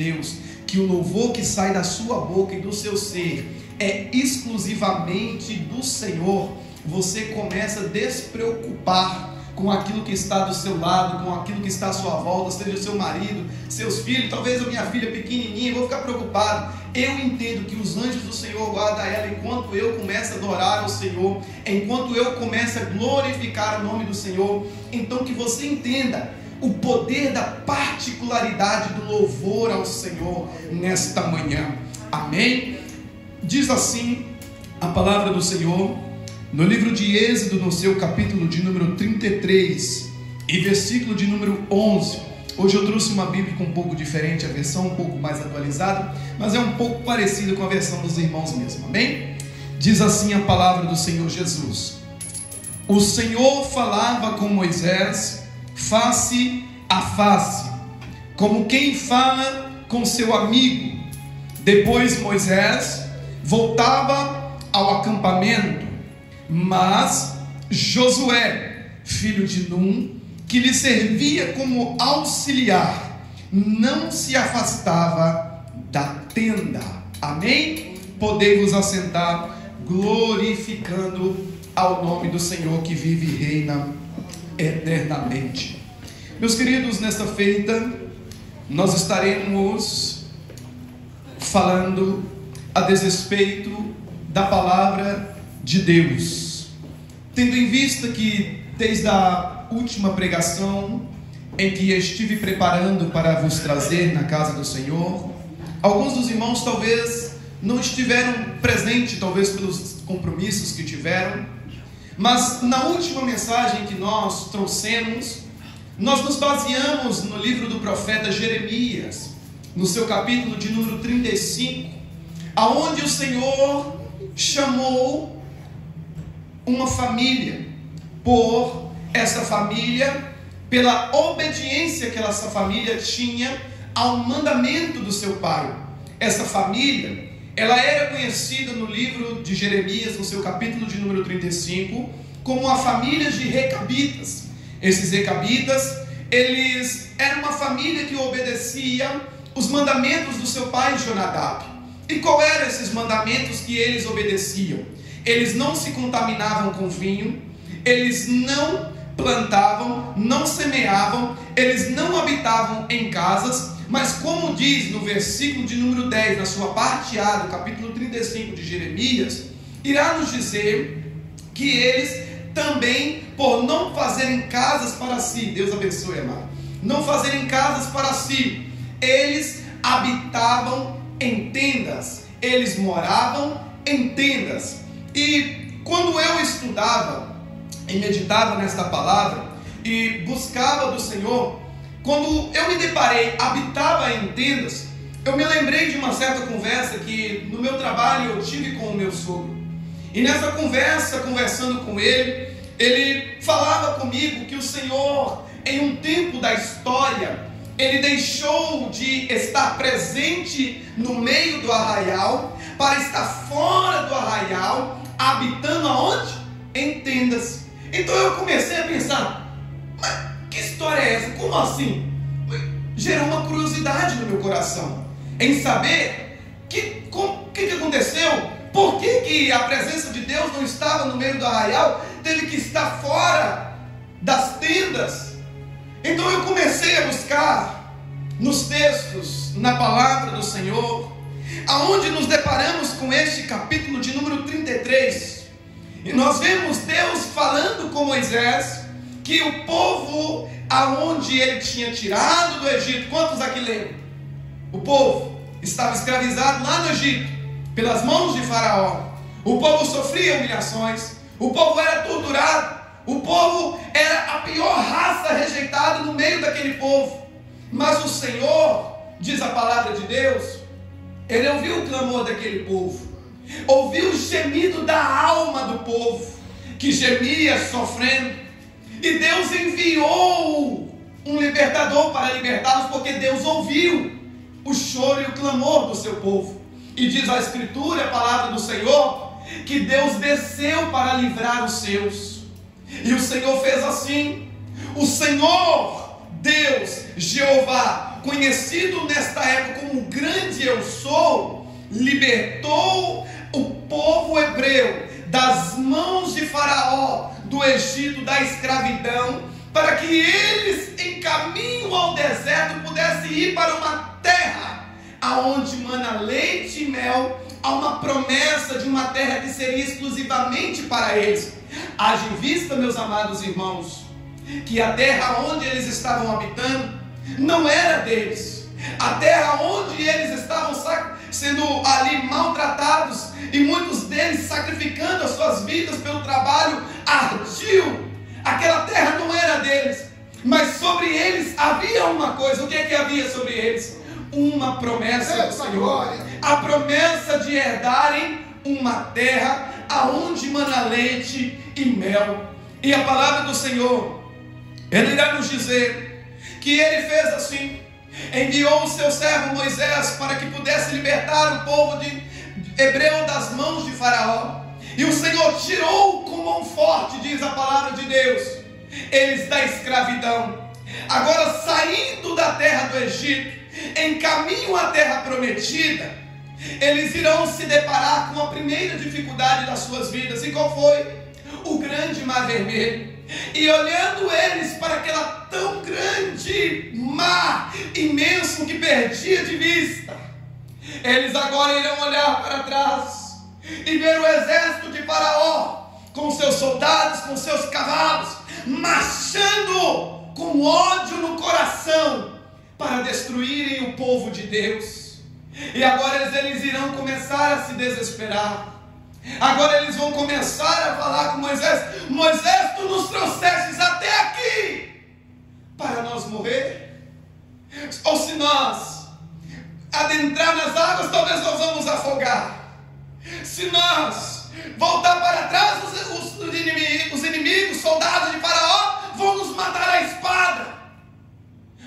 Deus, que o louvor que sai da sua boca e do seu ser é exclusivamente do Senhor, você começa a despreocupar com aquilo que está do seu lado, com aquilo que está à sua volta, seja o seu marido, seus filhos, talvez a minha filha pequenininha, eu vou ficar preocupado. Eu entendo que os anjos do Senhor guardam ela enquanto eu começo a adorar ao Senhor, enquanto eu começo a glorificar o nome do Senhor. Então que você entenda o poder da particularidade do louvor ao Senhor nesta manhã. Amém? Diz assim a palavra do Senhor no livro de Êxodo, no seu capítulo de número 33 e versículo de número 11. Hoje eu trouxe uma Bíblia um pouco diferente, a versão um pouco mais atualizada, mas é um pouco parecida com a versão dos irmãos mesmo, amém? Diz assim a palavra do Senhor Jesus: o Senhor falava com Moisés face a face, como quem fala com seu amigo. Depois Moisés voltava ao acampamento, mas Josué, filho de Num, que lhe servia como auxiliar, não se afastava da tenda. Amém? Podei-vos assentar, glorificando ao nome do Senhor que vive e reina eternamente. Meus queridos, nesta feita nós estaremos falando a desrespeito da palavra de Deus, tendo em vista que desde a última pregação em que estive preparando para vos trazer na casa do Senhor, alguns dos irmãos talvez não estiveram presentes, talvez pelos compromissos que tiveram, mas na última mensagem que nós trouxemos, nós nos baseamos no livro do profeta Jeremias, no seu capítulo de número 35, aonde o Senhor chamou uma família, por essa família, pela obediência que essa família tinha ao mandamento do seu pai. Essa família, ela era conhecida no livro de Jeremias, no seu capítulo de número 35, como a família de Recabitas. Esses Recabitas, eles eram uma família que obedecia os mandamentos do seu pai Jonadab. E qual eram esses mandamentos que eles obedeciam? Eles não se contaminavam com vinho, eles não plantavam, não semeavam, eles não habitavam em casas, mas como diz no versículo de número 10, na sua parte A do capítulo 35 de Jeremias, irá nos dizer que eles também, por não fazerem casas para si, Deus abençoe, amado, não fazerem casas para si, eles habitavam em tendas, eles moravam em tendas. E quando eu estudava e meditava nesta palavra e buscava do Senhor, quando eu me deparei, habitava em tendas, eu me lembrei de uma certa conversa que no meu trabalho eu tive com o meu sogro. E nessa conversa, conversando com ele, ele falava comigo que o Senhor, em um tempo da história, ele deixou de estar presente no meio do arraial para estar fora do arraial, habitando aonde? Em tendas. Então eu comecei a pensar, mas que história é essa? Como assim? Gerou uma curiosidade no meu coração, em saber o que aconteceu, por que a presença de Deus não estava no meio do arraial, teve que estar fora das tendas. Então eu comecei a buscar nos textos, na palavra do Senhor, aonde nos deparamos com este capítulo de número 33, e nós vemos Deus falando com Moisés, que o povo aonde ele tinha tirado do Egito, quantos aqui lembram? O povo estava escravizado lá no Egito, pelas mãos de Faraó, o povo sofria humilhações, o povo era torturado, o povo era a pior raça rejeitada no meio daquele povo. Mas o Senhor, diz a palavra de Deus, ele ouviu o clamor daquele povo, ouviu o gemido da alma do povo, que gemia sofrendo, e Deus enviou um libertador para libertá-los, porque Deus ouviu o choro e o clamor do seu povo. E diz a Escritura, a palavra do Senhor, que Deus desceu para livrar os seus. E o Senhor fez assim. O Senhor, Deus, Jeová, conhecido nesta época como o grande eu sou, libertou o povo hebreu das mãos de Faraó, do Egito, da escravidão, para que eles, em caminho ao deserto, pudessem ir para uma terra aonde mana leite e mel. Há uma promessa de uma terra que seria exclusivamente para eles. Haja em vista, meus amados irmãos, que a terra onde eles estavam habitando não era deles. A terra onde eles estavam sendo ali maltratados, e muitos deles sacrificando as suas vidas pelo trabalho ardil, aquela terra não era deles, mas sobre eles havia uma coisa. O que é que havia sobre eles? Uma promessa do Senhor, a promessa de herdarem uma terra aonde mana leite e mel. E a palavra do Senhor, Ele irá nos dizer que Ele fez assim, enviou o seu servo Moisés para que pudesse libertar o povo de hebreu das mãos de Faraó, e o Senhor tirou com mão forte, diz a palavra de Deus, eles da escravidão. Agora, saindo da terra do Egito, em caminho à terra prometida, eles irão se deparar com a primeira dificuldade das suas vidas. E qual foi? O grande mar vermelho. E olhando eles para aquela tão grande mar imenso que perdia de vista, eles agora irão olhar para trás e ver o exército de Faraó com seus soldados, com seus cavalos, marchando com ódio no coração para destruírem o povo de Deus. E agora eles irão começar a se desesperar. Agora eles vão começar a falar com Moisés: Moisés, tu nos trouxestes até aqui para nós morrer? Ou se nós adentrar nas águas, talvez nós vamos afogar. Se nós voltar para trás, os inimigos, soldados de Faraó, vão nos matar à espada,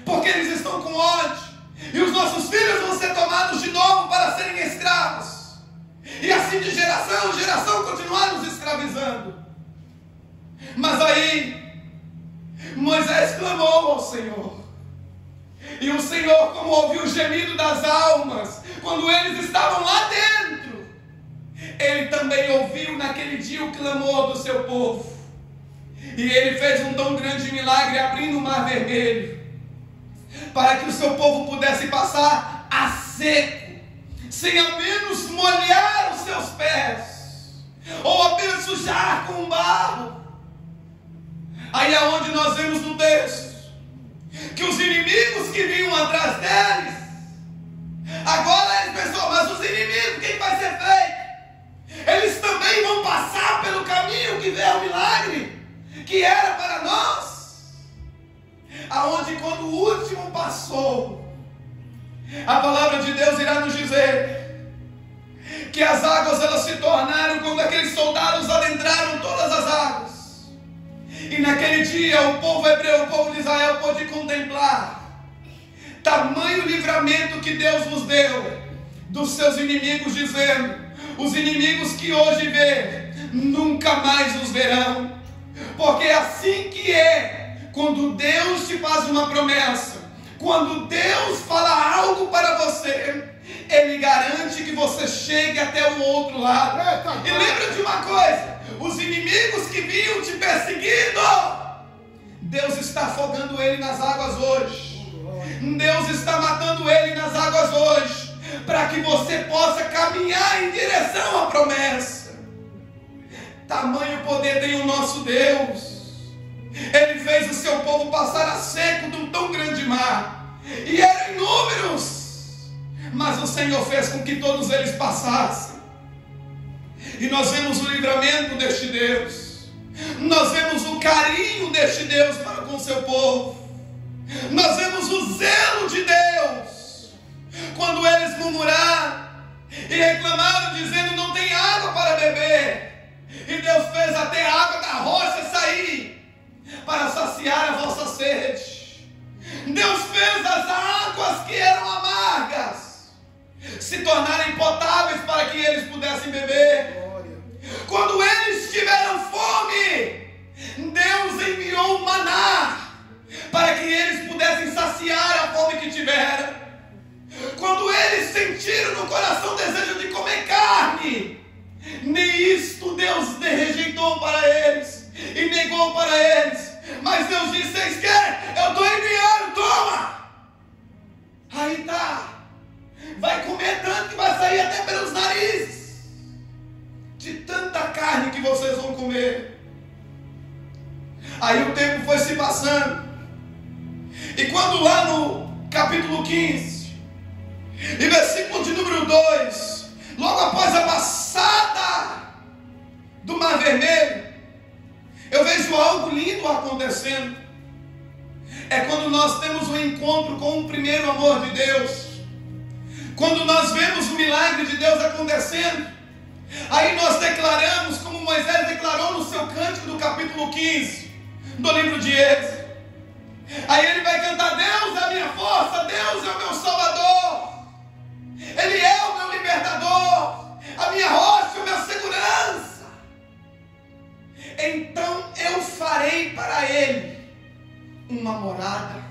porque eles estão com ódio, e os nossos filhos vão ser tomados de novo para serem escravos, e assim de geração em geração continuar nos escravizando. Mas aí Moisés clamou ao Senhor, e o Senhor, como ouviu o gemido das almas quando eles estavam lá dentro, Ele também ouviu naquele dia o clamor do seu povo, e Ele fez um tão grande milagre, abrindo o mar vermelho, para que o seu povo pudesse passar a seco, sem ao menos molhar os seus pés, ou apenas sujar com barro. Aí é onde nós vemos no texto que os inimigos que vinham atrás deles, agora eles pensam: mas os inimigos, o que vai ser feito? Eles também vão passar pelo caminho que veio o milagre, que era para nós. Aonde quando o último passou, a palavra de Deus irá nos dizer que as águas elas se tornaram, quando aqueles soldados adentraram todas as águas. E naquele dia o povo hebreu, o povo de Israel, pôde contemplar tamanho livramento que Deus nos deu dos seus inimigos, dizendo: os inimigos que hoje vê, nunca mais nos verão. Porque é assim que é quando Deus te faz uma promessa, quando Deus fala algo para você, Ele garante que você chegue até o outro lado. E lembra de uma coisa: os inimigos que vinham te perseguindo, Deus está afogando ele nas águas hoje. Deus está matando ele nas águas hoje, para que você possa caminhar em direção à promessa. Tamanho poder tem o nosso Deus. Ele fez o seu povo passar a seco de um tão grande mar, e eram inúmeros, mas o Senhor fez com que todos eles passassem. E nós vemos o livramento deste Deus, nós vemos o carinho deste Deus para com o seu povo, nós vemos o zelo de Deus, quando eles murmuraram e reclamaram, dizendo: não tem água para beber, e Deus fez até a água da rocha sair, para saciar a vossa sede. Deus fez as águas que eram amargas se tornarem potáveis, para que eles pudessem beber. Quando eles tiveram fome, Deus enviou o maná, para que eles pudessem saciar a fome que tiveram. sentiram no coração o desejo de comer carne. Nem isto Deus rejeitou para eles e negou para eles. Mas Deus disse: vocês querem? Eu estou enviando, toma! Aí tá. Vai comer tanto que vai sair até pelos narizes, de tanta carne que vocês vão comer. Aí o tempo foi se passando. E quando lá no capítulo 15, e versículo de número 2, logo após a passada do Mar Vermelho, eu vejo algo lindo acontecendo. É quando nós temos um encontro com o primeiro amor de Deus. Quando nós vemos o milagre de Deus acontecendo, aí nós declaramos, como Moisés declarou no seu cântico do capítulo 15, do livro de Êxodo. Aí ele vai cantar: Deus é a minha força, Deus é o meu Salvador, Ele é o meu libertador, a minha rocha, a minha segurança. Então eu farei para Ele uma morada.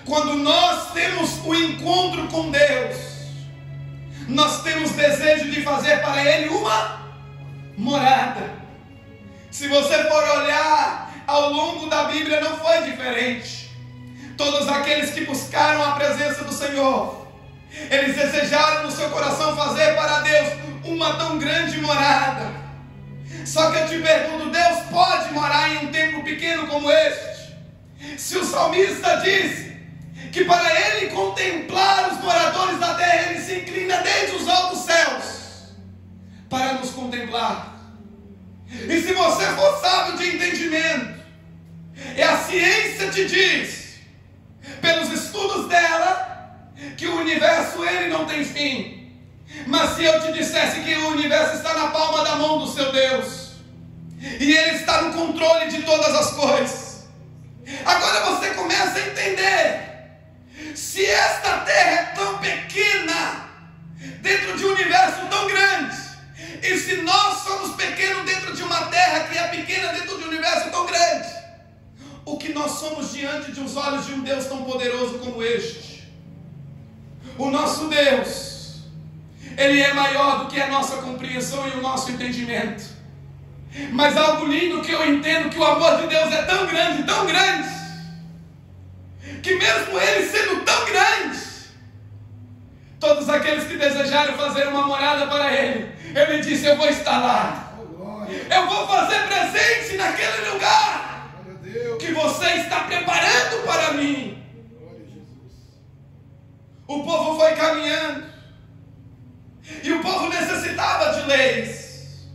Quando nós temos o encontro com Deus, nós temos desejo de fazer para Ele uma morada. Se você for olhar ao longo da Bíblia, não foi diferente. Todos aqueles que buscaram a presença do Senhor, eles desejaram no seu coração fazer para Deus uma tão grande morada. Só que eu te pergunto: Deus pode morar em um templo pequeno como este? Se o salmista disse que para Ele contemplar os moradores da terra, Ele se inclina desde os altos céus para nos contemplar. E se você for sábio de entendimento, e a ciência te diz, pelos estudos dela, que o universo ele não tem fim. Mas se eu te dissesse que o universo está na palma da mão do seu Deus, e Ele está no controle de todas as coisas, agora você começa a entender. Se esta terra é tão pequena dentro de um universo tão grande, e se nós somos pequenos dentro de uma terra que é pequena dentro de um universo tão grande, o que nós somos diante de os olhos de um Deus tão poderoso como este? O nosso Deus, Ele é maior do que a nossa compreensão e o nosso entendimento. Mas algo lindo que eu entendo, que o amor de Deus é tão grande, que mesmo Ele sendo tão grande, todos aqueles que desejaram fazer uma morada para Ele, Ele disse: eu vou estar lá, eu vou fazer presente naquele lugar que você está preparando para mim. O povo foi caminhando, e o povo necessitava de leis,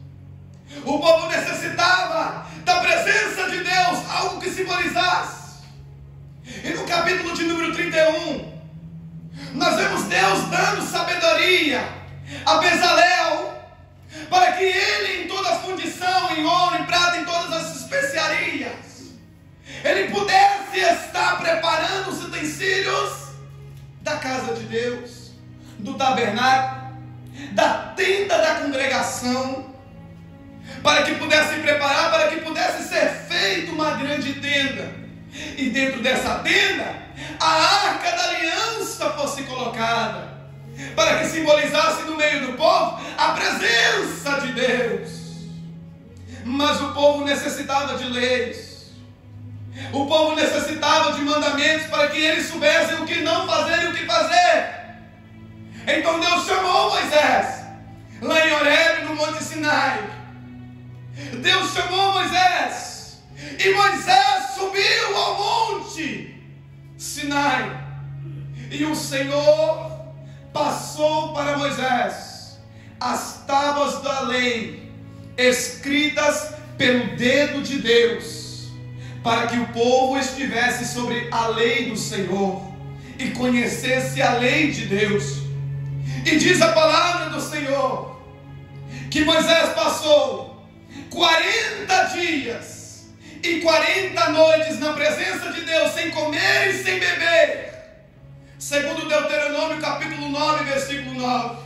o povo necessitava da presença de Deus, algo que simbolizasse. E no capítulo de número 31, nós vemos Deus dando sabedoria a Bezalel, para que ele, em toda a fundição, em ouro, em prata, em todas as especiarias, ele pudesse estar preparando os utensílios da casa de Deus, do tabernáculo, da tenda da congregação, para que pudesse preparar, para que pudesse ser feita uma grande tenda. E dentro dessa tenda, a arca da aliança fosse colocada, para que simbolizasse no meio do povo a presença de Deus. Mas o povo necessitava de leis, o povo necessitava de mandamentos, para que eles soubessem o que não fazer e o que fazer. Então Deus chamou Moisés lá em Horebe, no Monte Sinai. Deus chamou Moisés, e Moisés subiu ao monte Sinai, e o Senhor passou para Moisés as tábuas da lei, escritas pelo dedo de Deus, para que o povo estivesse sobre a lei do Senhor e conhecesse a lei de Deus. E diz a palavra do Senhor que Moisés passou 40 dias e 40 noites na presença de Deus, sem comer e sem beber, segundo Deuteronômio capítulo 9, versículo 9.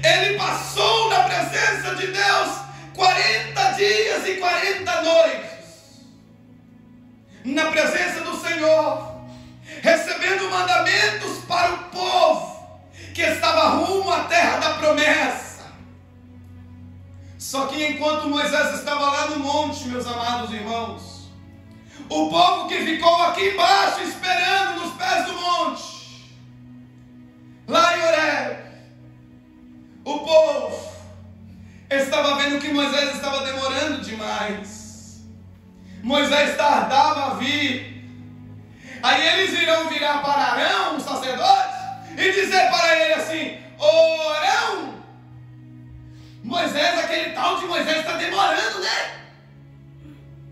Ele passou na presença de Deus 40 dias e 40 noites, na presença do Senhor, recebendo mandamentos para o povo, enquanto Moisés estava lá no monte, meus amados irmãos, o povo que ficou aqui embaixo esperando nos pés do monte, lá em Horebe, o povo estava vendo que Moisés estava demorando demais. Moisés tardava a vir. Aí eles irão virar para Arão, o sacerdote, e dizer para ele assim: ô Arão, Moisés, aquele tal de Moisés está demorando, né?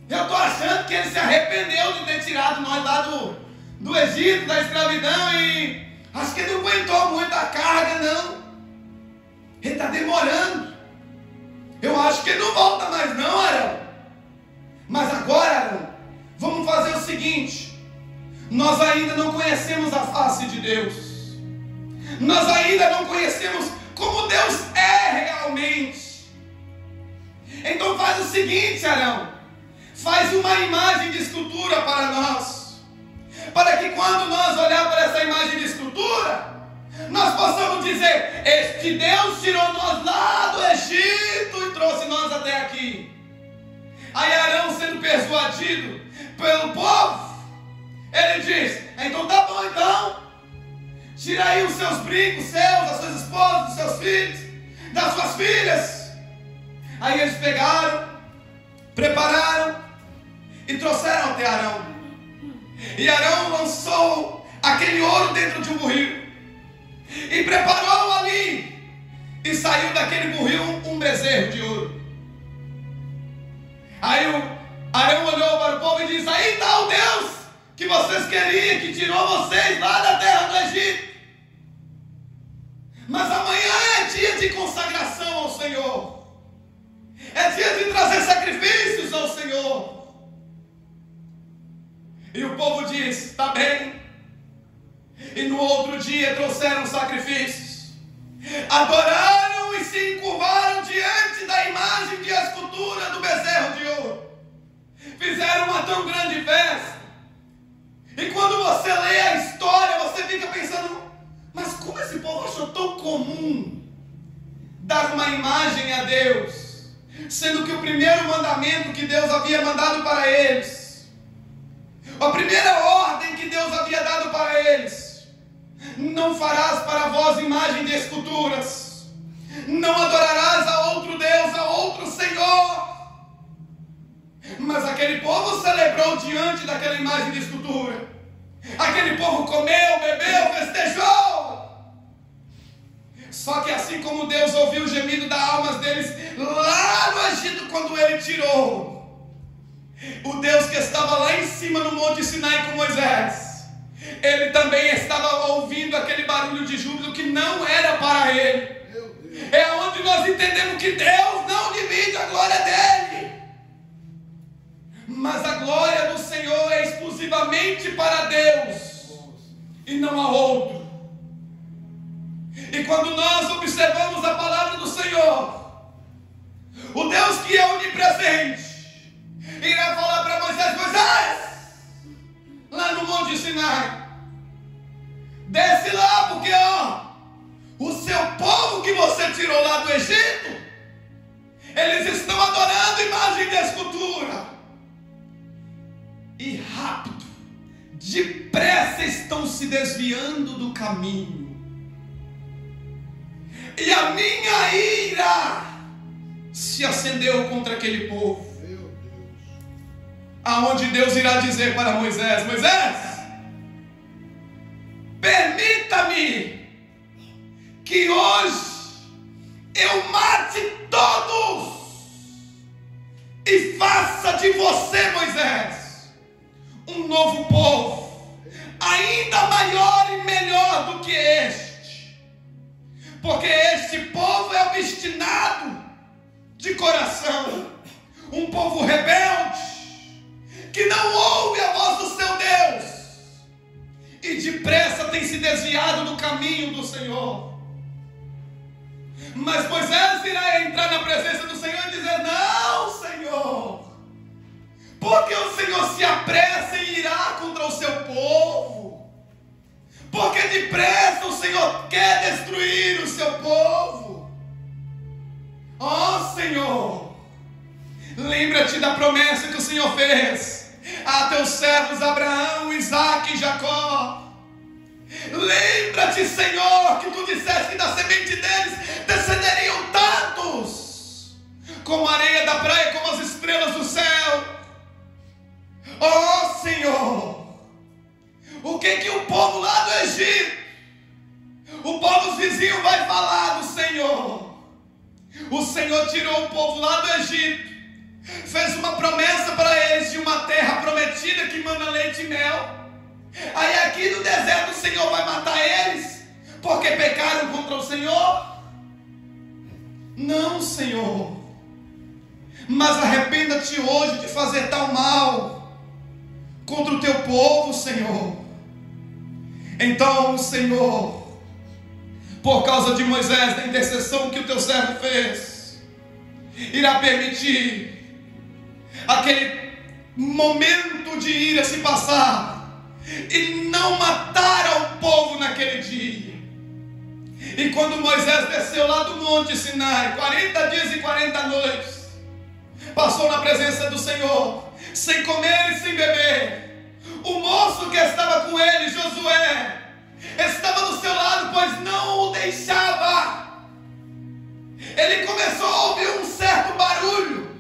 Eu estou achando que ele se arrependeu de ter tirado nós lá do Egito, da escravidão, e acho que ele não aguentou muito a carga, não. Ele está demorando. Eu acho que ele não volta mais não, Arão. Mas agora, Arão, vamos fazer o seguinte: nós ainda não conhecemos a face de Deus. Nós ainda não conhecemos como Deus é realmente. Então faz o seguinte, Arão: faz uma imagem de escultura para nós, para que quando nós olhar para essa imagem de escultura, nós possamos dizer: este Deus tirou nós lá do Egito e trouxe nós até aqui. Aí Arão, sendo persuadido pelo povo, ele diz: então tá bom, então tira aí os seus brincos seus, das suas esposas, dos seus filhos, das suas filhas. Aí eles pegaram, prepararam e trouxeram até Arão. E Arão lançou aquele ouro dentro de um burril e preparou ali, e saiu daquele burril um bezerro de ouro. Aí o Arão olhou para o povo e disse: aí está o Deus que vocês queriam, que tirou vocês lá da terra do Egito. Mas amanhã é dia de consagração ao Senhor, é dia de trazer sacrifícios ao Senhor. E o povo diz: está bem. E no outro dia trouxeram sacrifícios, adoraram e se encurvaram diante da imagem de escultura do bezerro de ouro. Fizeram uma tão grande festa. E quando você lê a história, você fica pensando: mas como esse povo achou tão comum dar uma imagem a Deus, sendo que o primeiro mandamento que Deus havia mandado para eles, a primeira ordem que Deus havia dado para eles: não farás para vós imagem de esculturas, não adorarás a outro Deus, a outro Senhor. Mas aquele povo celebrou diante daquela imagem de escultura. Aquele povo comeu, bebeu, festejou. Só que assim como Deus ouviu o gemido das almas deles lá no Egito, quando ele tirou, o Deus que estava lá em cima no Monte Sinai com Moisés, ele também estava ouvindo aquele barulho de júbilo que não era para ele. É onde nós entendemos que Deus não divide a glória dele, mas a glória do Senhor é exclusivamente para Deus e não a outro. E quando nós observamos a palavra do Senhor, o Deus que é onipresente irá falar para Moisés: Moisés, lá no Monte Sinai, desce lá, porque o seu povo que você tirou lá do Egito, eles estão adorando imagem de escultura, e rápido, depressa estão se desviando do caminho, e a minha ira se acendeu contra aquele povo. Aonde Deus irá dizer para Moisés: Moisés, permita-me que hoje eu mate todos e faça de você, Moisés, um novo povo, ainda maior e melhor do que este, porque este povo é obstinado de coração, um povo rebelde, que não ouve a voz do seu Deus, e depressa tem se desviado do caminho do Senhor. Mas Moisés irá entrar na presença do Senhor e dizer: não, Senhor, porque o Senhor se apressa em irá contra o seu povo, porque depressa o Senhor quer destruir o seu povo. Ó Senhor, Lembra-te da promessa que o Senhor fez a teus servos Abraão, Isaque e Jacó. Lembra-te, Senhor, que tu disseste que da semente deles descenderiam tantos, como a areia da praia, como as estrelas do céu. Oh, Senhor, o que o povo lá do Egito, o povo vizinho vai falar do Senhor? O Senhor tirou o povo lá do Egito, fez uma promessa para eles de uma terra prometida que manda leite e mel. Aí aqui no deserto o Senhor vai matar eles porque pecaram contra o Senhor? Não, Senhor. Mas arrependa-te hoje de fazer tal mal contra o teu povo, Senhor. Então o Senhor, por causa de Moisés, da intercessão que o teu servo fez, irá permitir aquele momento de ira se passar e não mataram o povo naquele dia. E quando Moisés desceu lá do monte Sinai, 40 dias e 40 noites, passou na presença do Senhor, sem comer e sem beber. O moço que estava com ele, Josué, estava do seu lado, pois não o deixava. Ele começou a ouvir um certo barulho.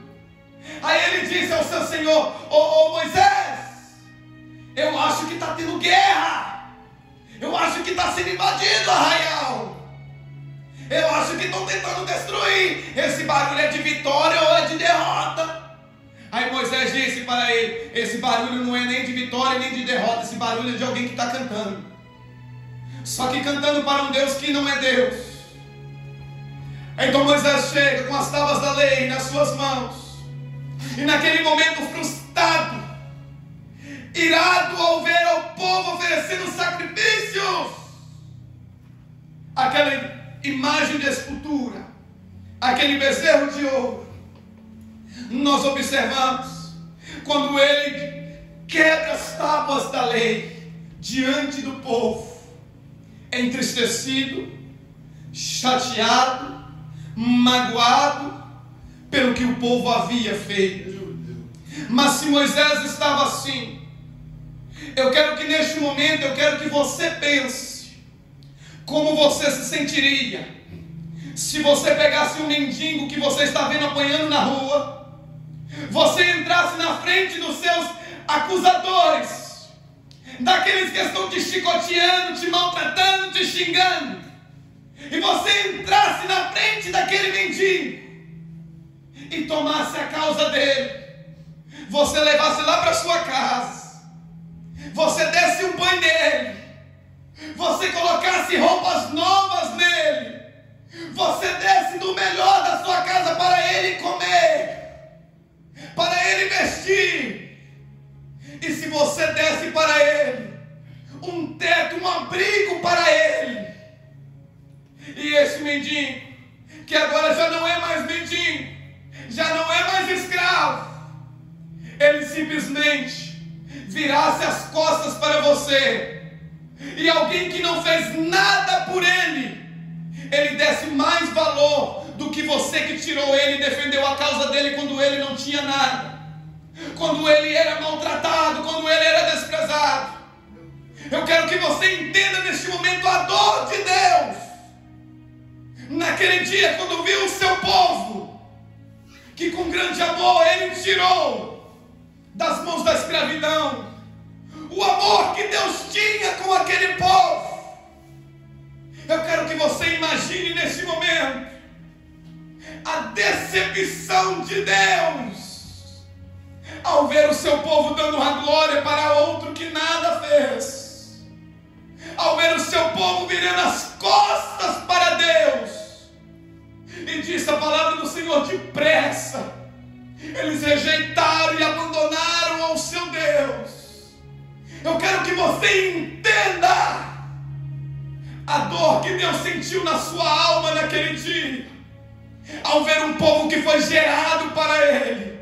Aí ele disse ao seu senhor: ô Moisés, eu acho que está tendo guerra. Eu acho que está sendo invadido o arraial. Eu acho que estão tentando destruir. Esse barulho é de vitória ou é de derrota? Aí Moisés disse para ele: esse barulho não é nem de vitória nem de derrota. Esse barulho é de alguém que está cantando. Só que cantando para um Deus que não é Deus. Então Moisés chega com as tábuas da lei nas suas mãos. E naquele momento frustrado, irado ao ver ao povo oferecendo sacrifícios, aquela imagem de escultura, aquele bezerro de ouro, nós observamos quando ele quebra as tábuas da lei diante do povo, entristecido, chateado, magoado pelo que o povo havia feito. Mas se Moisés estava assim, eu quero que neste momento, eu quero que você pense como você se sentiria se você pegasse um mendigo que você está vendo apanhando na rua, você entrasse na frente dos seus acusadores, daqueles que estão te chicoteando, te maltratando, te xingando, e você entrasse na frente daquele mendigo e tomasse a causa dele, você levasse lá para sua casa, você desse um banho nele, você colocasse roupas novas nele, você desse do melhor da sua casa para ele comer, para ele vestir, e se você desse para ele um teto, um abrigo para ele, e esse mendigo, que agora já não é mais mendigo, já não é mais escravo, ele simplesmente virasse as costas para você, e alguém que não fez nada por ele, ele desse mais valor do que você que tirou ele e defendeu a causa dele quando ele não tinha nada, quando ele era maltratado, quando ele era desprezado. Eu quero que você entenda neste momento a dor de Deus naquele dia, quando viu o seu povo, que com grande amor ele tirou das mãos da escravidão, o amor que Deus tinha com aquele povo. Eu quero que você imagine nesse momento a decepção de Deus ao ver o seu povo dando a glória para outro que nada fez, ao ver o seu povo virando as costas para Deus. E disse a palavra do Senhor: depressa eles rejeitaram e abandonaram ao seu Deus. Eu quero que você entenda a dor que Deus sentiu na sua alma naquele dia, ao ver um povo que foi gerado para Ele,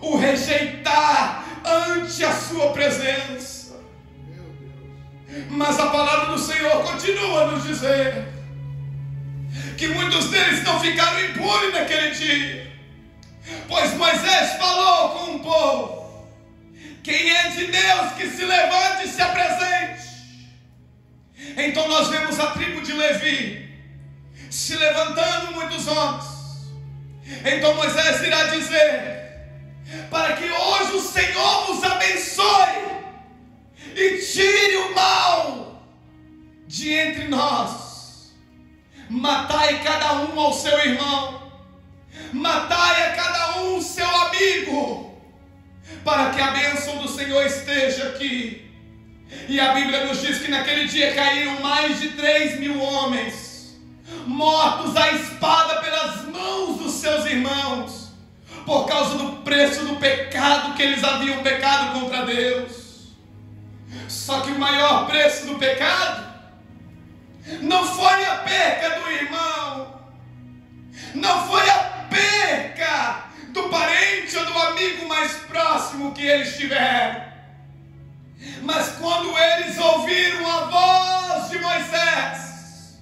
o rejeitar ante a sua presença. Mas a palavra do Senhor continua a nos dizer que muitos deles não ficaram impunes naquele dia, pois Moisés falou com o povo: quem é de Deus que se levante e se apresente. Então nós vemos a tribo de Levi se levantando, muitos homens. Então Moisés irá dizer: para que hoje o Senhor vos abençoe e tire o mal de entre nós. Matai cada um ao seu irmão, matai a cada um o seu amigo, para que a bênção do Senhor esteja aqui. E a Bíblia nos diz que naquele dia caíram mais de 3.000 homens, mortos à espada pelas mãos dos seus irmãos, por causa do preço do pecado que eles haviam pecado contra Deus. Só que o maior preço do pecado não foi a perca do irmão, não foi a perca do parente ou do amigo mais próximo que eles tiveram, mas quando eles ouviram a voz de Moisés,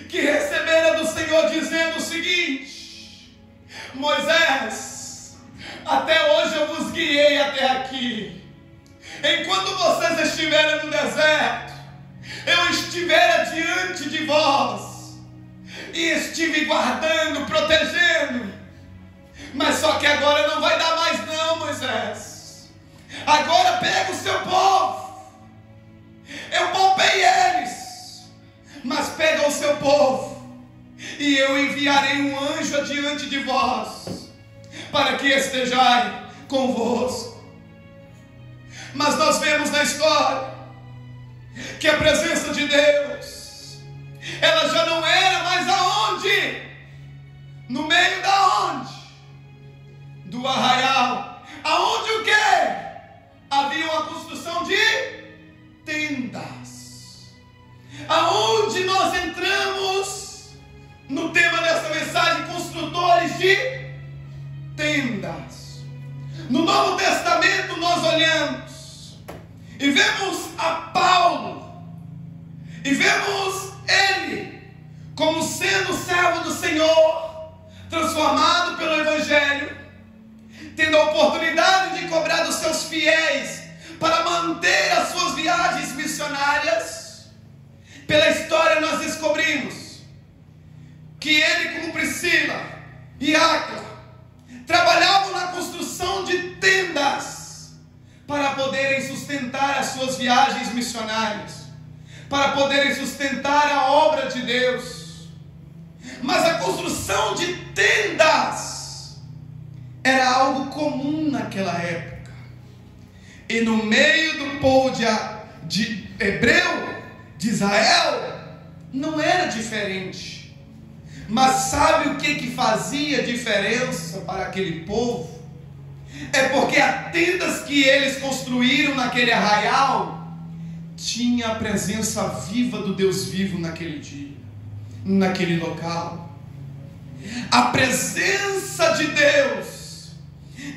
que recebera do Senhor, dizendo o seguinte: Moisés, até hoje eu vos guiei até aqui. Enquanto vocês estiverem no deserto, eu estivera diante de vós e estive guardando, protegendo. Mas só que agora não vai dar mais não, Moisés. Agora pega o seu povo. Eu poupei eles, mas pega o seu povo e eu enviarei um anjo adiante de vós, para que estejai convosco. Mas nós vemos na história que a presença de Deus, ela já não era mais aonde? No meio da onde? Do arraial. Aonde o quê? Havia uma construção de tendas. Aonde nós entramos no tema dessa mensagem: construtores de tendas. No Novo Testamento nós olhamos e vemos a Paulo, e vemos ele como sendo servo do Senhor, transformado pelo Evangelho, tendo a oportunidade de cobrar dos seus fiéis para manter as suas viagens missionárias. Pela história nós descobrimos que ele, como Priscila e Áquila, trabalhavam na construção de tendas para poderem sustentar as suas viagens missionárias, para poderem sustentar a obra de Deus. Mas a construção de tendas era algo comum naquela época, e no meio do povo de hebreu, de Israel, não era diferente. Mas sabe o que fazia diferença para aquele povo? É porque as tendas que eles construíram naquele arraial tinha a presença viva do Deus vivo naquele dia, naquele local. A presença de Deus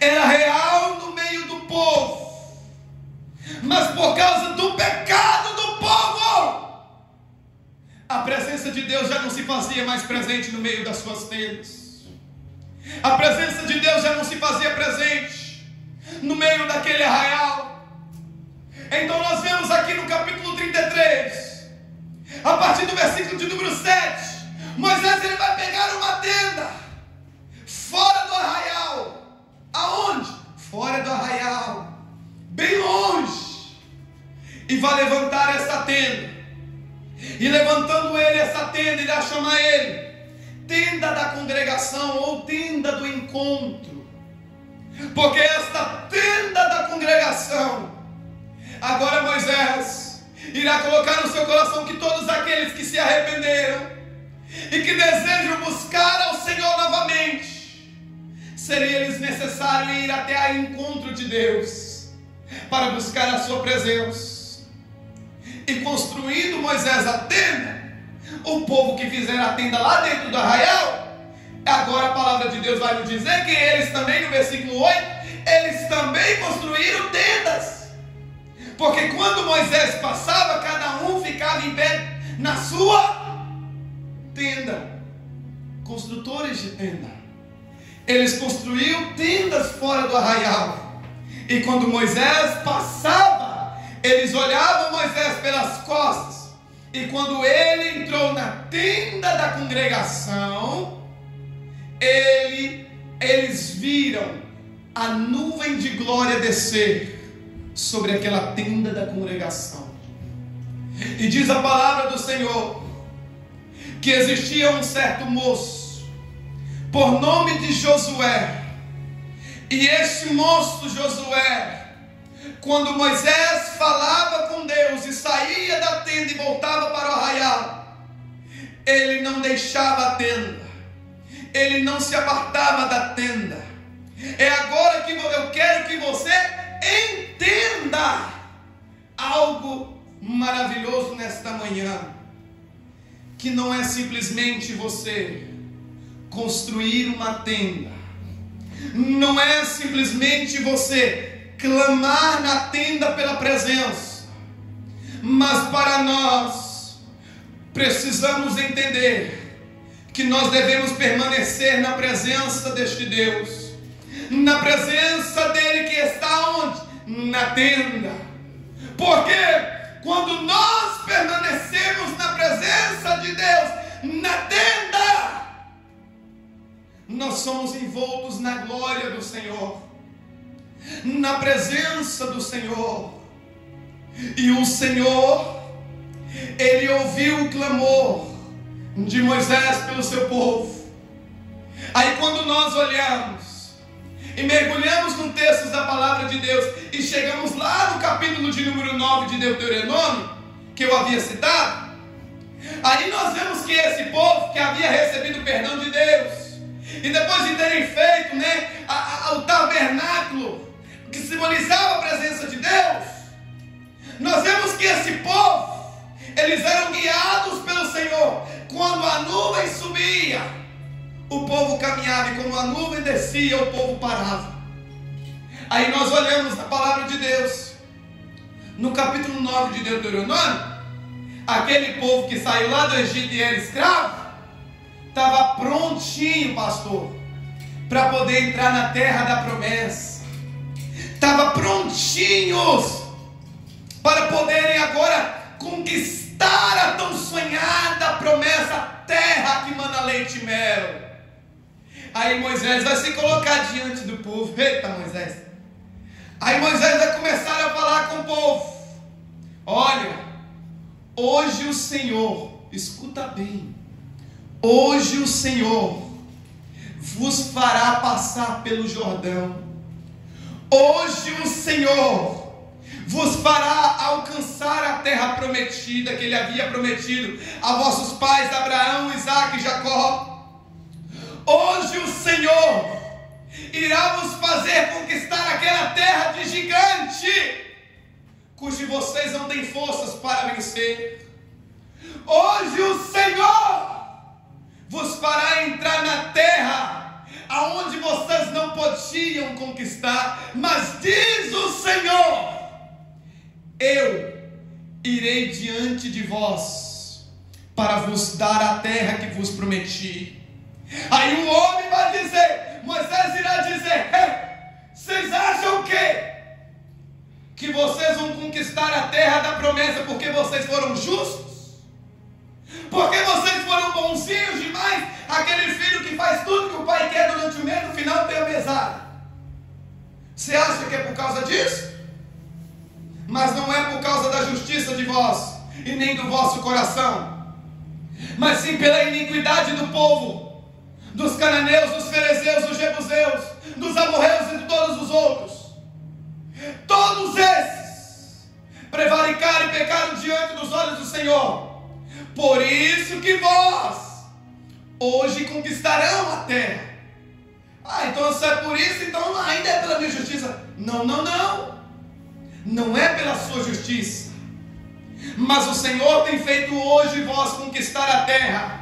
era real no meio do povo, mas por causa do pecado do povo, a presença de Deus já não se fazia mais presente no meio das suas tendas. A presença de Deus já não se fazia presente no meio daquele arraial. Então nós vemos aqui no capítulo 33, a partir do versículo de número 7, Moisés ele vai pegar uma tenda fora do arraial. Aonde? Fora do arraial, bem longe, e vai levantar essa tenda. E levantando ele essa tenda, irá chamar ele tenda da congregação, ou tenda do encontro, porque esta tenda da congregação, agora Moisés irá colocar no seu coração que todos aqueles que se arrependeram e que desejam buscar ao Senhor novamente, seria lhes necessário ir até ao encontro de Deus para buscar a sua presença. E construindo Moisés a tenda, o povo que fizeram a tenda lá dentro do arraial, agora a palavra de Deus vai nos dizer que eles também, no versículo 8, eles também construíram tendas, porque quando Moisés passava, cada um ficava em pé na sua tenda. Construtores de tenda. eles construíam tendas fora do arraial. E quando Moisés passava, eles olhavam Moisés pelas costas. E quando ele entrou na tenda da congregação, eles viram a nuvem de glória descer sobre aquela tenda da congregação. E diz a palavra do Senhor que existia um certo moço por nome de Josué. E este moço Josué, quando Moisés falava com Deus e saía da tenda e voltava para o arraial, ele não deixava a tenda, ele não se apartava da tenda. É agora que eu quero que você entenda algo maravilhoso nesta manhã, que não é simplesmente você construir uma tenda, não é simplesmente você clamar na tenda pela presença, mas para nós precisamos entender que nós devemos permanecer na presença deste Deus, na presença dele que está onde? Na tenda. Porque quando nós permanecemos na presença de Deus, na tenda, nós somos envoltos na glória do Senhor, na presença do Senhor. E o Senhor, ele ouviu o clamor de Moisés pelo seu povo. Aí quando nós olhamos e mergulhamos no texto da palavra de Deus e chegamos lá no capítulo de número 9 de Deuteronômio, que eu havia citado, aí nós vemos que esse povo que havia recebido o perdão de Deus, e depois de terem feito o tabernáculo, que simbolizava a presença de Deus, nós vemos que esse povo, eles eram guiados pelo Senhor. Quando a nuvem subia, o povo caminhava, e quando a nuvem descia, o povo parava. Aí nós olhamos na palavra de Deus, no capítulo 9 de Deuteronômio, aquele povo que saiu lá do Egito e era escravo, estava prontinho, pastor, para poder entrar na terra da promessa. Estava prontinhos para poderem agora conquistar a tão sonhada promessa, a terra que mana leite e mel. Aí Moisés vai se colocar diante do povo. Eita, Moisés. Aí Moisés vai começar a falar com o povo. Olha, hoje o Senhor, escuta bem, hoje o Senhor vos fará passar pelo Jordão. Hoje o Senhor vos fará alcançar a terra prometida, que ele havia prometido a vossos pais Abraão, Isaque e Jacó. Hoje o Senhor irá vos fazer conquistar aquela terra de gigante, cujo vocês não têm forças para vencer. Hoje o Senhor vos fará entrar na terra aonde vocês não podiam conquistar, mas diz o Senhor: eu irei diante de vós para vos dar a terra que vos prometi. Aí o homem vai dizer, Moisés irá dizer: vocês acham que vocês vão conquistar a terra da promessa porque vocês foram justos? Porque vocês foram bonzinhos demais? Aquele filho que faz tudo que o pai quer durante o mês, no final tem a mesada. Você acha que é por causa disso? Mas não é por causa da justiça de vós e nem do vosso coração, mas sim pela iniquidade do povo, dos cananeus, dos ferezeus, dos jebuseus, dos amorreus e de todos os outros. Todos esses prevaricaram e pecaram diante dos olhos do Senhor. Por isso que vós hoje conquistarão a terra. Então se é por isso, então ainda é pela minha justiça. Não. Não é pela sua justiça, mas o Senhor tem feito hoje vós conquistar a terra.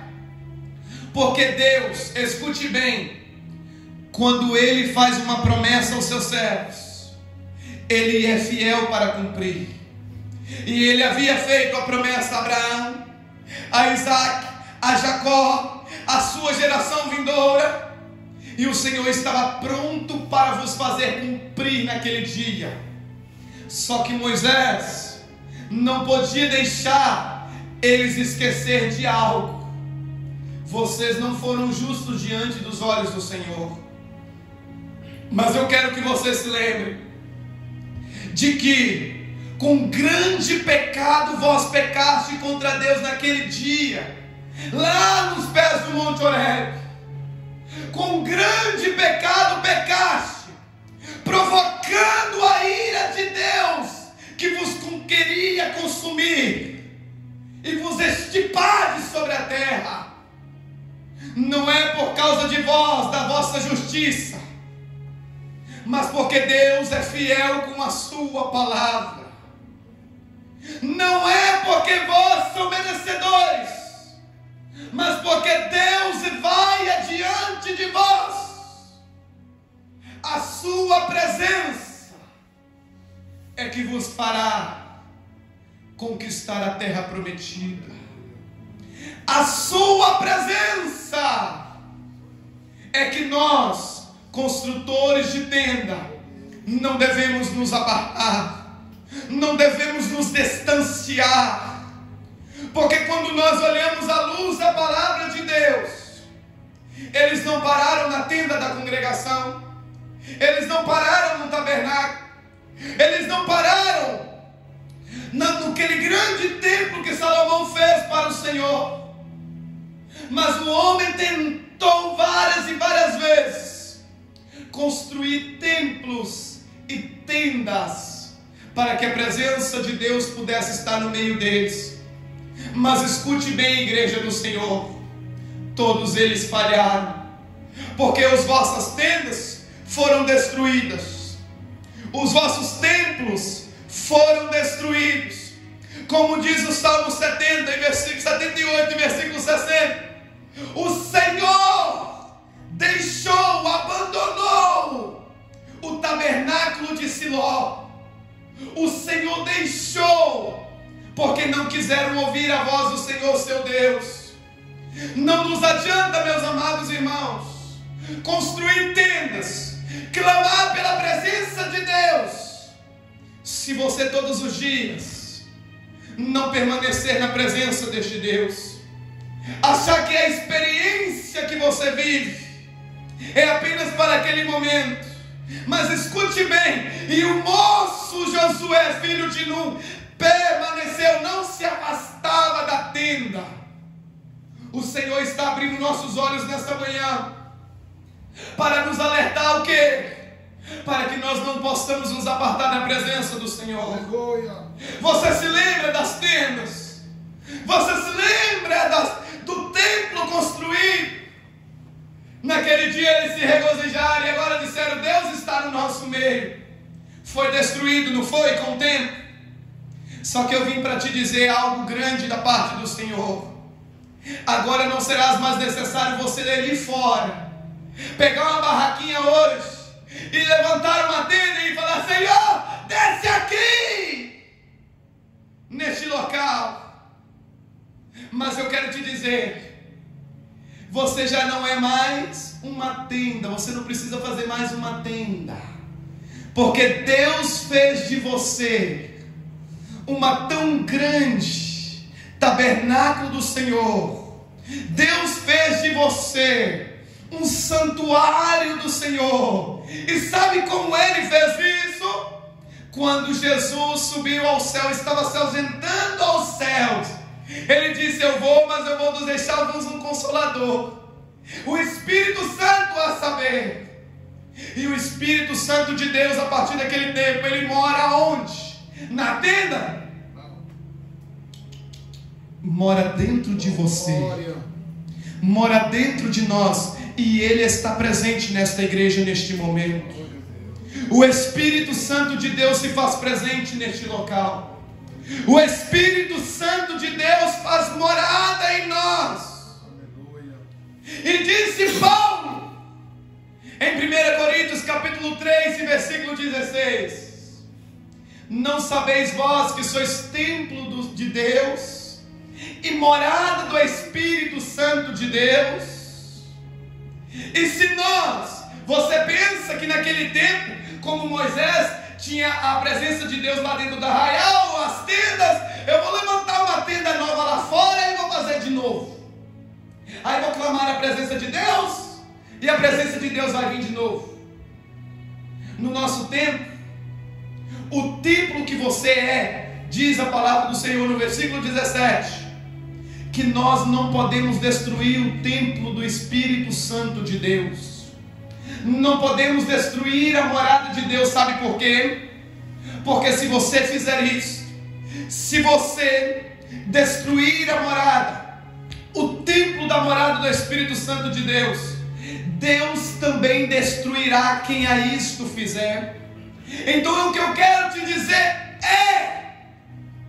Porque Deus, escute bem, quando Ele faz uma promessa aos seus servos, Ele é fiel para cumprir. E Ele havia feito a promessa a Abraão, a Isaque, a Jacó, a sua geração vindoura. e o Senhor estava pronto para vos fazer cumprir naquele dia. Só que Moisés não podia deixar eles esquecer de algo. Vocês não foram justos diante dos olhos do Senhor. Mas eu quero que vocês se lembrem de que com grande pecado vós pecaste contra Deus naquele dia, lá nos pés do Monte Horebe. Com grande pecado pecaste, provocando a ira de Deus, que vos queria consumir e vos estipar sobre a terra. Não é por causa de vós, da vossa justiça, mas porque Deus é fiel com a sua palavra. Não é porque vós são merecedores, mas porque Deus vai adiante de vós. A sua presença é que vos fará conquistar a terra prometida. A sua presença é que nós, construtores de tenda, não devemos nos apartar, não devemos nos distanciar, porque quando nós olhamos à luz da palavra de Deus, eles não pararam na tenda da congregação, eles não pararam no tabernáculo, eles não pararam naquele grande templo que Salomão fez para o Senhor. Mas o homem tentou várias e várias vezes construir templos e tendas para que a presença de Deus pudesse estar no meio deles. Mas escute bem, igreja do Senhor, todos eles falharam, porque as vossas tendas foram destruídas, os vossos templos foram destruídos. Como diz o Salmo 70, versículo 78 e versículo 60, o Senhor deixou, abandonou o tabernáculo de Siló. O Senhor deixou, porque não quiseram ouvir a voz do Senhor seu Deus. Não nos adianta, meus amados irmãos, construir tendas, clamar pela presença de Deus, se você todos os dias não permanecer na presença deste Deus. Achar que a experiência que você vive é apenas para aquele momento. Mas escute bem, e o moço Josué, filho de Nun, permaneceu, não se afastava da tenda. O Senhor está abrindo nossos olhos nesta manhã para nos alertar o quê? Para que nós não possamos nos apartar da presença do Senhor. Aleluia. Você se lembra das tendas? Você se lembra do templo construído? Naquele dia eles se regozijaram e agora disseram: Deus está no nosso meio. Foi destruído, não foi, com o tempo? Só que eu vim para te dizer algo grande da parte do Senhor. Agora não será mais necessário você ir fora, pegar uma barraquinha hoje e levantar uma tenda e falar: Senhor, desce aqui, neste local. Mas eu quero te dizer, você já não é mais uma tenda, você não precisa fazer mais uma tenda, porque Deus fez de você uma tão grande tabernáculo do Senhor. Deus fez de você um santuário do Senhor. E sabe como Ele fez isso? Quando Jesus subiu ao céu, estava se ausentando aos céus, Ele disse: eu vou, mas eu vou deixar-vos um Consolador, o Espírito Santo, a saber. E o Espírito Santo de Deus, a partir daquele tempo, Ele mora onde? Na tenda? Mora dentro de você, mora dentro de nós, e Ele está presente nesta igreja neste momento. O Espírito Santo de Deus se faz presente neste local. O Espírito Santo de Deus faz morada em nós. E disse Paulo em 1 Coríntios capítulo 3 e versículo 16: não sabeis vós que sois templo de Deus e morada do Espírito Santo de Deus? E se você pensa que naquele tempo, como Moisés tinha a presença de Deus lá dentro do arraial, as tendas, eu vou levantar uma tenda nova lá fora e vou fazer de novo. Aí vou clamar a presença de Deus e a presença de Deus vai vir de novo. No nosso tempo, o templo que você é, diz a palavra do Senhor no versículo 17, que nós não podemos destruir o templo do Espírito Santo de Deus. Não podemos destruir a morada de Deus, sabe por quê? Porque se você fizer isso, se você destruir a morada, o templo da morada do Espírito Santo de Deus, Deus também destruirá quem a isto fizer. Então o que eu quero te dizer é: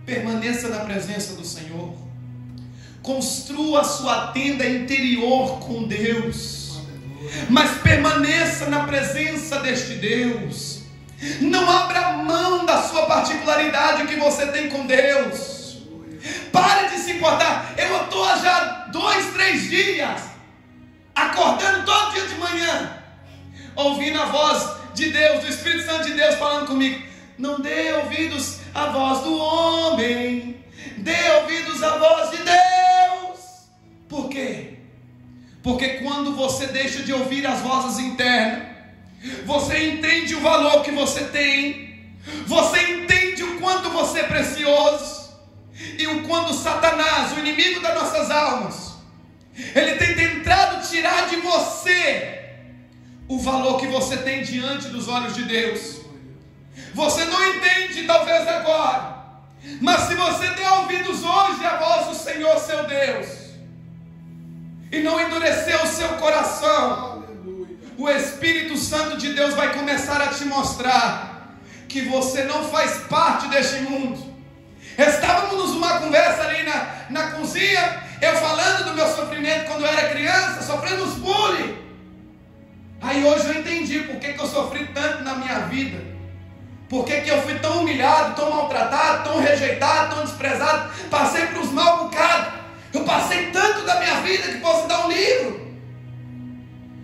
permaneça na presença do Senhor, construa a sua tenda interior com Deus, mas permaneça na presença deste Deus. Não abra mão da sua particularidade que você tem com Deus. Pare de se importar. Eu estou já 2, 3 dias acordando todo dia de manhã, ouvindo a voz de Deus, do Espírito Santo de Deus falando comigo: não dê ouvidos à voz do homem, dê ouvidos à voz de Deus. Por quê? Porque quando você deixa de ouvir as vozes internas, você entende o valor que você tem, você entende o quanto você é precioso, e o quanto Satanás, o inimigo das nossas almas, ele tem tentado tirar de você o valor que você tem diante dos olhos de Deus. Você não entende talvez agora, mas se você der ouvidos hoje à voz do Senhor seu Deus, e não endurecer o seu coração, o Espírito Santo de Deus vai começar a te mostrar que você não faz parte deste mundo. Estávamos numa conversa ali na cozinha, eu falando do meu sofrimento quando eu era criança, sofrendo os bullying. Aí hoje eu entendi por que eu sofri tanto na minha vida, por que eu fui tão humilhado, tão maltratado, tão rejeitado, tão desprezado, passei por uns mal bocados. Eu passei tanto da minha vida que posso dar um livro.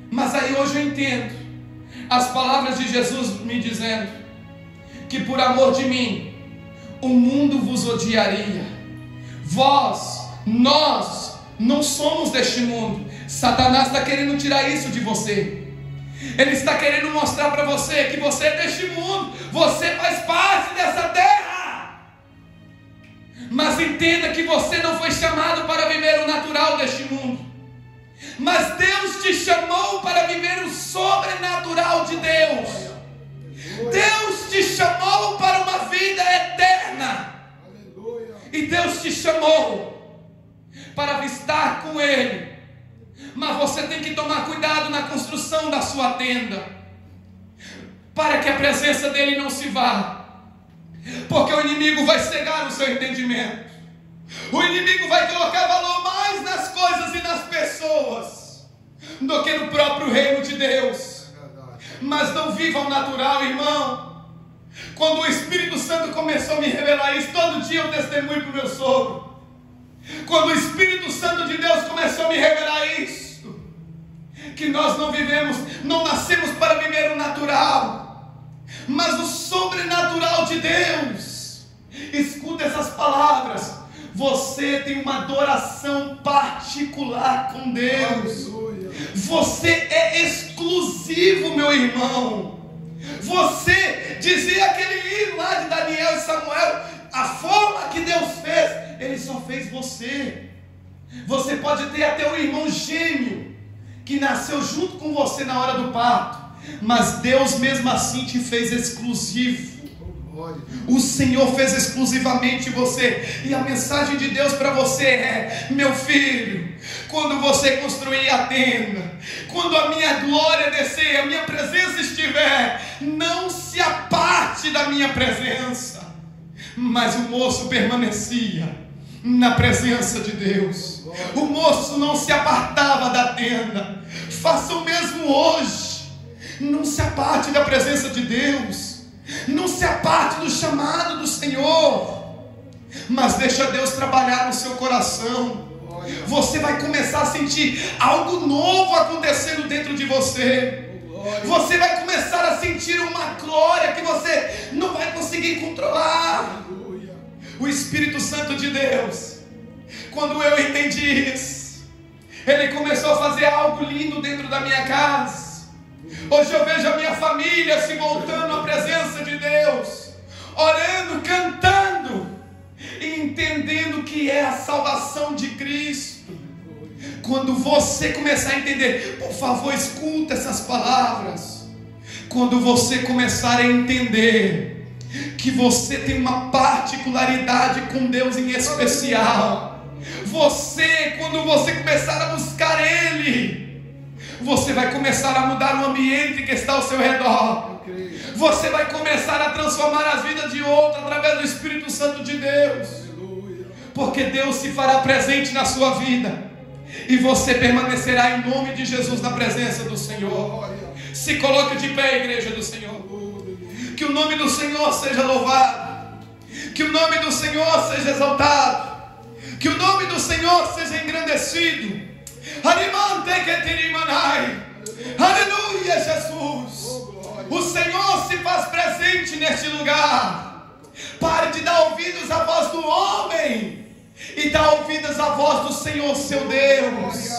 Mas aí hoje eu entendo as palavras de Jesus me dizendo que por amor de mim o mundo vos odiaria. Nós não somos deste mundo. Satanás está querendo tirar isso de você. Ele está querendo mostrar para você que você é deste mundo, você faz parte dessa terra. Mas entenda que você não foi chamado para viver o natural deste mundo, mas Deus te chamou para viver o sobrenatural de Deus. Deus te chamou para uma vida eterna. E Deus te chamou para estar com Ele. Mas você tem que tomar cuidado na construção da sua tenda, para que a presença dEle não se vá. Porque o inimigo vai cegar o seu entendimento. O inimigo vai colocar valor mais nas coisas e nas pessoas do que no próprio reino de Deus. Mas não viva o natural, irmão. Quando o Espírito Santo começou a me revelar isso, todo dia eu testemunho para o meu sogro. Quando o Espírito Santo de Deus começou a me revelar isso, que nós não nascemos para viver o natural, mas o sobrenatural de Deus. Escuta essas palavras: você tem uma adoração particular com Deus. Você é exclusivo, meu irmão. Você, dizia aquele livro lá de Daniel e Samuel, a forma que Deus fez, Ele só fez você. Você pode ter até um irmão gêmeo que nasceu junto com você na hora do parto, mas Deus mesmo assim te fez exclusivo. O Senhor fez exclusivamente você. E a mensagem de Deus para você é: meu filho, quando você construir a tenda, quando a minha glória descer, a minha presença estiver, não se aparte da minha presença. Mas o moço permanecia na presença de Deus. O moço não se apartava da tenda. Faça o mesmo hoje. Não se aparte da presença de Deus. Não se aparte do chamado do Senhor, mas deixa Deus trabalhar no seu coração. Você vai começar a sentir algo novo acontecendo dentro de você. Você vai começar a sentir uma glória que você não vai conseguir controlar. O Espírito Santo de Deus, quando eu entendi isso, Ele começou a fazer algo lindo dentro da minha casa. Hoje eu vejo a minha família se voltando à presença de Deus, orando, cantando e entendendo o que é a salvação de Cristo. Quando você começar a entender, por favor, escuta essas palavras. Quando você começar a entender que você tem uma particularidade com Deus em especial, quando você começar a buscar Ele, você vai começar a mudar o ambiente que está ao seu redor. Você vai começar a transformar as vidas de outros através do Espírito Santo de Deus. Porque Deus se fará presente na sua vida e você permanecerá em nome de Jesus na presença do Senhor. Se coloque de pé, igreja do Senhor. Que o nome do Senhor seja louvado, que o nome do Senhor seja exaltado, que o nome do Senhor seja engrandecido. Aleluia, Jesus. O Senhor se faz presente neste lugar. Pare de dar ouvidos à voz do homem e dá ouvidos à voz do Senhor seu Deus.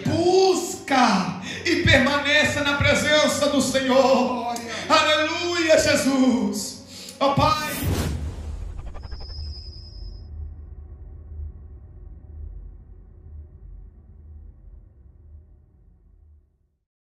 Busca e permaneça na presença do Senhor. Aleluia, Jesus. Ó Pai.